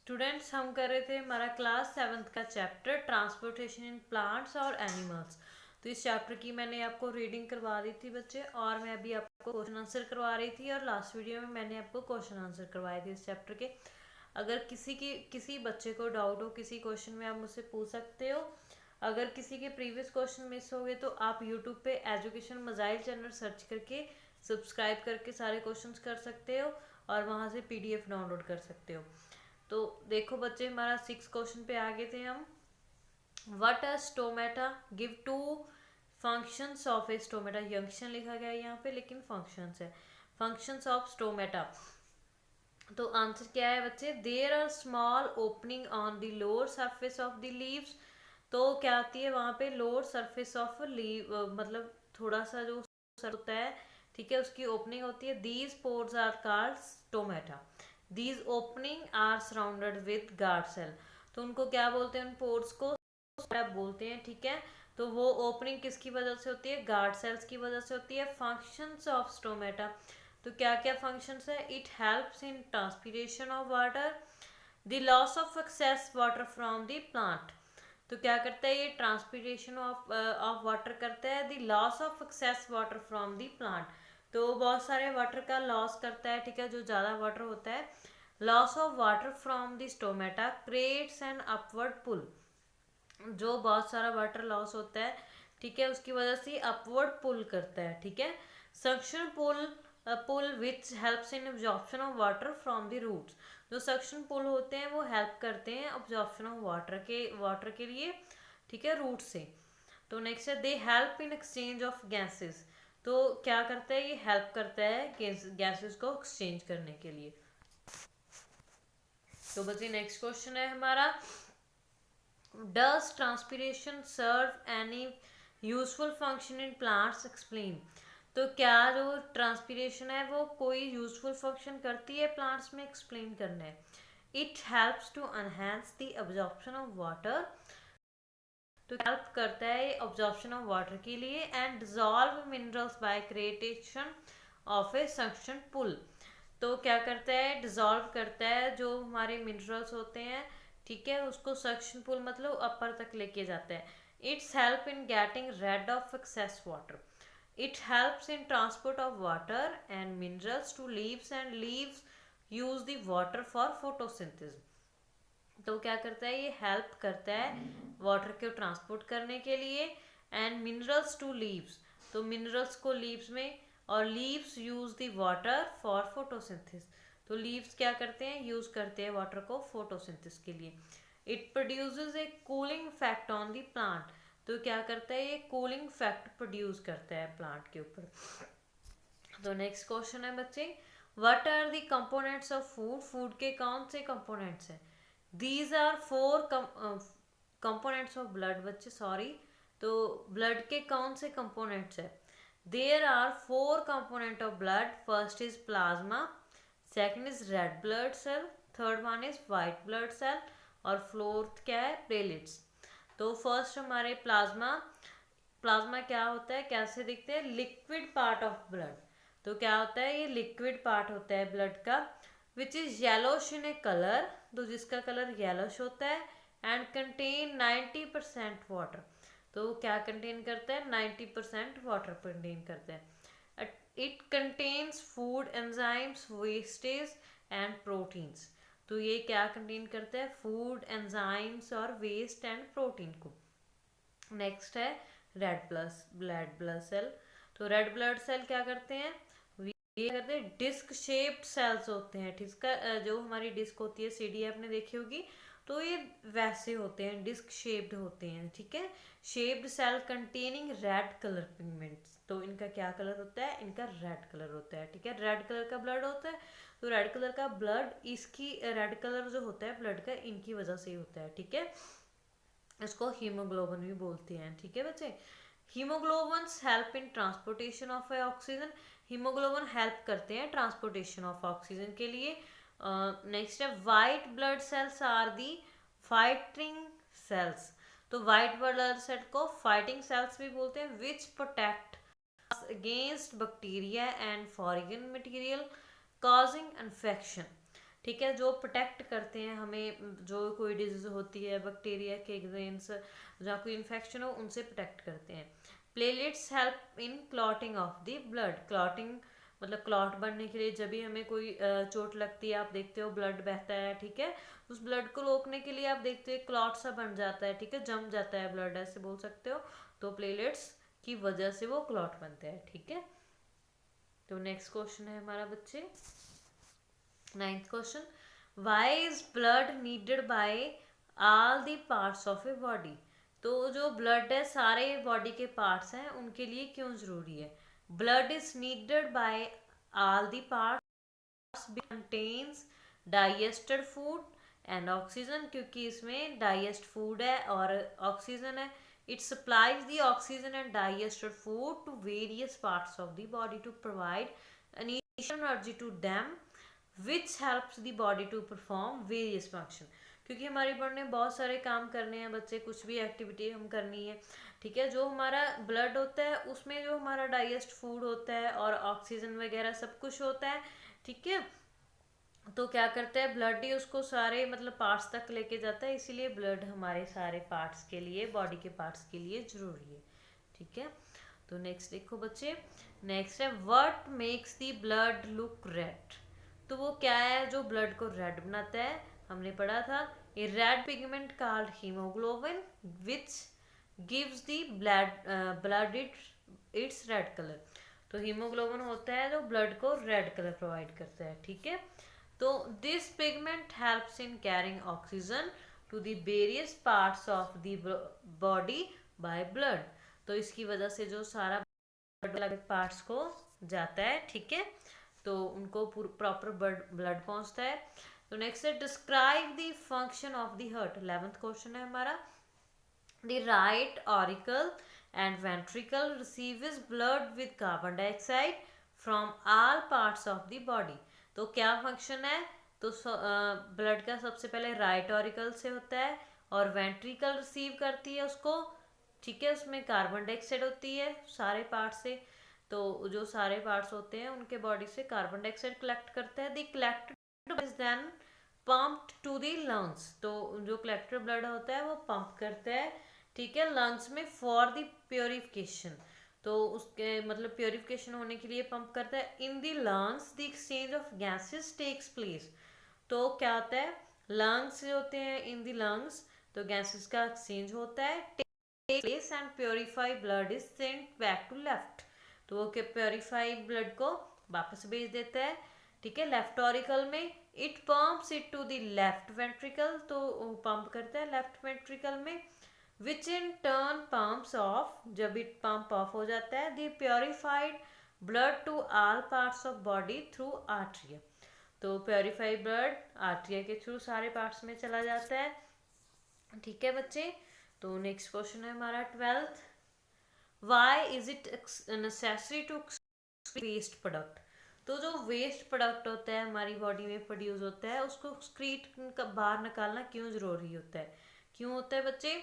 Students हम कर रहे थे हमारा क्लास 7th का चैप्टर ट्रांसपोर्टेशन इन प्लांट्स और एनिमल्स। तो इस चैप्टर की मैंने आपको रीडिंग करवा दी थी बच्चे, और मैं अभी आपको क्वेश्चन आंसर करवा रही थी, और लास्ट वीडियो में मैंने आपको क्वेश्चन आंसर करवाए थे इस चैप्टर के। अगर किसी बच्चे को डाउट हो किसी क्वेश्चन में, आप मुझसे पूछ सकते हो। अगर किसी के प्रीवियस क्वेश्चन मिस हो गए तो आप यूट्यूब पे एजुकेशन मजाइल चैनल सर्च करके सब्सक्राइब करके सारे क्वेश्चंस कर सकते हो, और वहाँ से पीडीएफ डाउनलोड कर सकते हो। तो देखो बच्चे, हमारा 6 क्वेश्चन पे आ गए थे हम। What are stomata, give two functions of a stomata. Junction लिखा गया है यहाँ पे, लेकिन फंक्शंस है, फंक्शंस ऑफ स्टोमेटा। तो आंसर क्या है बच्चे, there are small opening on the lower surface of the leaves. तो क्या आती है वहां पे, लोअर सरफेस ऑफ लीव, मतलब थोड़ा सा जो सर होता है, ठीक है, उसकी ओपनिंग होती है। These pores are called stomata. These opening are surrounded with guard cell. तो उनको क्या बोलते हैं, उन पोर्स को बोलते हैं, ठीक है। तो वो ओपनिंग किसकी वजह से होती है, गार्ड सेल्स की वजह से होती है। फंक्शंस ऑफ स्टोमेटा, तो क्या क्या फंक्शंस है, it helps in transpiration of water, the loss of excess water from the plant. तो क्या करता है ये, ट्रांसपीरेशन ऑफ वाटर करता है, the loss of excess water from the plant. तो बहुत सारे वाटर का लॉस करता है, ठीक है, जो ज़्यादा वाटर होता है। Loss of water from the stomata creates an upward pull. जो बहुत सारा वाटर लॉस होता है, ठीक है, उसकी वजह से अपवर्ड पुल करता है, ठीक है। Suction pull which helps in absorption of water from the roots. जो सक्शन पुल होते हैं वो हेल्प करते हैं अब्जॉर्प्शन ऑफ वाटर के लिए, ठीक है, रूट से। तो नेक्स्ट है, they help in exchange of gases. तो क्या करता है, ये हेल्प करता है गैसेस को एक्सचेंज करने के लिए। तो बच्चे नेक्स्ट क्वेश्चन है हमारा, does transpiration serve any useful function in plants, explain. तो क्या जो ट्रांसपीरेशन है वो कोई यूजफुल फंक्शन करती है प्लांट्स में, एक्सप्लेन करना है। It helps to enhance the absorption of water. तो हेल्प करता है अब्जॉर्प्शन ऑफ वाटर के लिए, and dissolve minerals by creation of a suction pull. तो क्या करता है, डिजॉल्व करता है जो हमारे मिनरल्स होते हैं, ठीक है, उसको सक्शन पुल मतलब अपर तक लेके जाता है। It's help in getting rid of excess water. It helps in transport of water and minerals to leaves, and leaves use the water for photosynthesis. तो क्या करता है, ये हेल्प करता है वाटर को ट्रांसपोर्ट करने के लिए, एंड मिनरल्स टू लीव्स। तो मिनरल्स को लीव्स में, और leaves use the water for photosynthesis. तो लीव्स क्या करते हैं, यूज करते हैं वाटर को फोटोसिंथेसिस के लिए। It produces A cooling effect on the plant. तो क्या करता है, ये कूलिंग इफेक्ट प्रोड्यूस करता है प्लांट के ऊपर। तो नेक्स्ट क्वेश्चन है बच्चे, what are the components of food. Food के कौन से कंपोनेंट्स हैं। These are 4 components of blood. बच्चे सॉरी, तो ब्लड के कौन से कंपोनेंट्स है। There are 4 component of blood. First is plasma, second is red blood cell, third one is white blood cell, और फोर्थ क्या है, प्लेटलेट्स। तो फर्स्ट हमारे प्लाज्मा। प्लाज्मा क्या होता है, कैसे दिखते हैं, लिक्विड पार्ट ऑफ ब्लड। तो क्या होता है, ये लिक्विड पार्ट होता है ब्लड का, which is yellowish in A colour. तो जिसका कलर येलोश होता है, एंड कंटेन 90% वाटर। तो क्या कंटेन करता है, 90% वाटर कंटेन करता है। It contains food enzymes, wastage and proteins. तो ये क्या कंटेन करता है, फूड एंजाइम्स और वेस्ट एंड प्रोटीन को। नेक्स्ट है रेड ब्लड सेल। तो रेड ब्लड सेल क्या करते हैं, ये करते हैं, डिस्क शेप्ड सेल्स होते हैं, ठीक है, जो हमारी डिस्क होती है सीडी आपने देखी होगी, तो ये वैसे होते हैं, डिस्क शेप्ड होते हैं, ठीक है। Shaped cell containing red colour pigments. तो इनका क्या कलर होता है, इनका रेड कलर होता है, ठीक है, रेड कलर का ब्लड होता है। तो रेड कलर का ब्लड, इसकी रेड कलर जो होता है ब्लड का, इनकी वजह से ही होता है, ठीक है। इसको हीमोग्लोबिन भी बोलते हैं, ठीक है बच्चे। Haemoglobins help in transportation of oxygen. Haemoglobin help करते हैं ट्रांसपोर्टेशन ऑफ ऑक्सीजन के लिए। नेक्स्ट है, white blood cells are the fighting cells. तो वाइट ब्लड सेल को फाइटिंग सेल्स भी बोलते हैं, which protect against bacteria and foreign material causing infection. ठीक है, जो प्रोटेक्ट करते हैं हमें, जो कोई डिजीज होती है बैक्टीरिया के अगेंस्ट, जहाँ कोई इन्फेक्शन हो उनसे प्रोटेक्ट करते हैं। Platelets help in clotting of the blood, clotting मतलब क्लॉट बनने के लिए, जब भी हमें कोई चोट लगती है आप देखते हो ब्लड बहता है, ठीक है, उस ब्लड को रोकने के लिए आप देखते हो क्लॉट सा बन जाता है, ठीक है, जम जाता है ब्लड, ऐसे बोल सकते हो। तो प्लेटलेट्स की वजह से वो क्लॉट बनते हैं, ठीक है। तो नेक्स्ट क्वेश्चन है हमारा बच्चे, 9th question, why is blood needed by all the parts of a body. तो जो ब्लड है सारे बॉडी के पार्ट्स हैं उनके लिए क्यों जरूरी है। Blood is needed by all the parts contains digested food and oxygen, क्योंकि इसमें डाइजेस्ट फूड है और ऑक्सीजन है। It supplies the oxygen and digested food to various parts of the body to provide initial energy to them which helps the body to perform various function. क्योंकि हमारी body में बहुत सारे काम करने हैं बच्चे, कुछ भी एक्टिविटी हम करनी है, ठीक है। जो हमारा ब्लड होता है उसमें जो हमारा डाइजेस्ट फूड होता है और ऑक्सीजन वगैरह सब कुछ होता है, ठीक है। तो क्या करता है ब्लड ही उसको सारे मतलब पार्ट्स तक लेके जाता है, इसीलिए ब्लड हमारे सारे पार्ट्स के लिए, बॉडी के पार्ट्स के लिए जरूरी है, ठीक है। तो नेक्स्ट देखो बच्चे, नेक्स्ट है what makes the blood look red. तो वो क्या है जो ब्लड को रेड बनाता है, हमने पढ़ा था, a red pigment called haemoglobin which gives the blood its red colour. तो हीमोग्लोबिन होता है जो ब्लड को रेड कलर प्रोवाइड करता है, ठीक है। तो this pigment helps in carrying oxygen to the various parts of the body by blood. तो इसकी वजह से जो सारा अलग पार्ट्स को जाता है, ठीक है, तो उनको प्रॉपर ब्लड पहुंचता है। तो नेक्स्ट है describe the function of the heart. 11th question है हमारा, the right auricle and ventricle receives blood with carbon dioxide from all parts of the body. तो क्या फंक्शन है, तो ब्लड का सबसे पहले राइट ऑरिकल से होता है और वेंट्रिकल रिसीव करती है उसको, ठीक है, उसमें कार्बन डाइऑक्साइड होती है सारे पार्ट से। तो जो सारे पार्ट्स होते हैं उनके बॉडी से कार्बन डाइऑक्साइड कलेक्ट करता है, the collected is then pumped to the lungs. तो जो कलेक्टेड ब्लड होता है वो पंप करता है, ठीक है, लंग्स में फॉर द प्योरिफिकेशन। तो उसके मतलब प्योरिफिकेशन होने के लिए पंप करता है। In the lungs the exchange of gases takes place. तो क्या होता है, लंग्स जो होते हैं, इन द लंग्स तो गैसेस का एक्सचेंज होता है place and purify blood is sent back to left. तो वो प्योरीफाई ब्लड को वापस भेज देता है, ठीक है, लेफ्ट ऑरिकल में। It pumps it to the left ventricle, तो पंप करता है लेफ्ट वेंट्रिकल में, which in turn pumps off, जब इट पंप ऑफ हो जाता है, the purified blood to all parts of body through arteria. तो प्योरीफाइड ब्लड आर्ट्रिया के थ्रू सारे पार्ट्स में चला जाता है, ठीक है बच्चे। तो नेक्स्ट क्वेश्चन है हमारा 12th, why is it necessary to waste product. तो जो वेस्ट प्रोडक्ट होता है हमारी बॉडी में प्रोड्यूस होता है उसको एक्सक्रीट बाहर निकालना क्यों जरूरी होता है, क्यों होता है बच्चे।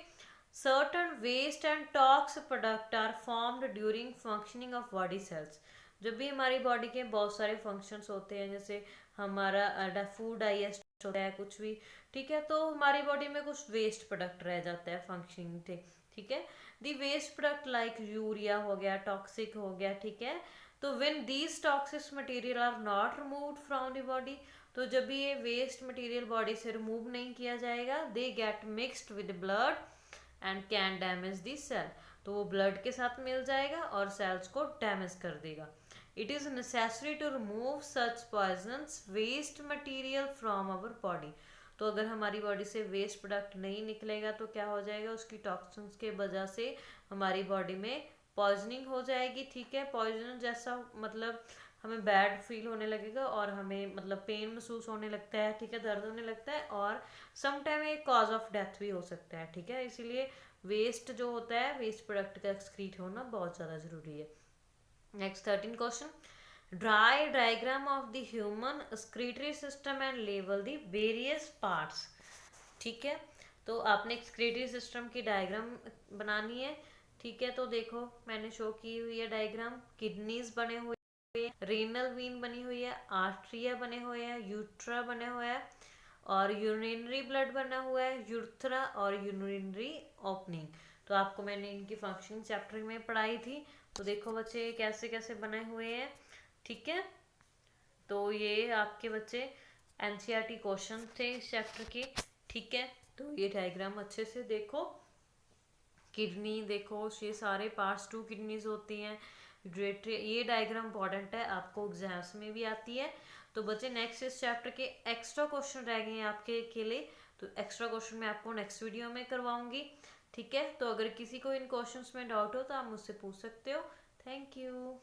Certain waste and tox product are formed during functioning of body cells. जब भी हमारी बॉडी के बहुत सारे फंक्शंस होते हैं, जैसे हमारा फूड डाइजेस्ट होता है कुछ भी, ठीक है, तो हमारी बॉडी में कुछ वेस्ट प्रोडक्ट रह जाता है फंक्शनिंग थे, ठीक है। The waste product like urea हो गया, टॉक्सिक हो गया, ठीक है। तो when these toxic material are not removed from the body, तो जब भी ये वेस्ट मटेरियल बॉडी से रिमूव नहीं किया जाएगा, they get mixed with blood and can damage the cell. तो वो ब्लड के साथ मिल जाएगा और सेल्स को डैमेज कर देगा। It is necessary to remove such poisonous waste material from our body. तो अगर हमारी बॉडी से वेस्ट प्रोडक्ट नहीं निकलेगा तो क्या हो जाएगा, उसकी टॉक्सिन्स के वजह से हमारी बॉडी में पॉइजनिंग हो जाएगी, ठीक है। पॉइजन जैसा मतलब हमें बैड फील होने लगेगा और हमें मतलब पेन महसूस होने लगता है, ठीक है, दर्द होने लगता है और समटाइम एक कॉज ऑफ डेथ भी हो सकता है, ठीक है। इसीलिए वेस्ट जो होता है, वेस्ट प्रोडक्ट का एक्सक्रीट होना बहुत ज़्यादा ज़रूरी है। Next 13 question, dry diagram of the human excretory system and label the various parts, ठीक है। तो आपने एक्सक्रीटरी सिस्टम की डायग्राम बनानी है, ठीक है। तो देखो मैंने शो की हुई है डायग्राम, किडनीज बने हुए रेनल वीन बनी हुई है, आर्ट्रिया बने हुए हैं, यूट्रा बने हुए हैं और यूरिनरी ब्लड बना हुआ है, यूर्थ्रा और यूरिनरी ओपनिंग। तो आपको मैंने इनकी फंक्शनिंग चैप्टर में पढ़ाई थी। तो देखो बच्चे कैसे कैसे बने हुए हैं, ठीक है। तो ये आपके बच्चे एनसीईआरटी क्वेश्चन थे इस चैप्टर के, ठीक है। तो ये डायग्राम अच्छे से देखो, किडनी देखो, ये सारे पार्ट्स, 2 किडनीज होती हैं, यूरेट्री, ये डायग्राम इंपॉर्टेंट है, आपको एग्जाम्स में भी आती है। तो बच्चे नेक्स्ट इस चैप्टर के एक्स्ट्रा क्वेश्चन रह गए हैं आपके के लिए, तो एक्स्ट्रा क्वेश्चन मैं आपको नेक्स्ट वीडियो में करवाऊंगी, ठीक है। तो अगर किसी को इन क्वेश्चंस में डाउट हो तो आप मुझसे पूछ सकते हो। Thank you.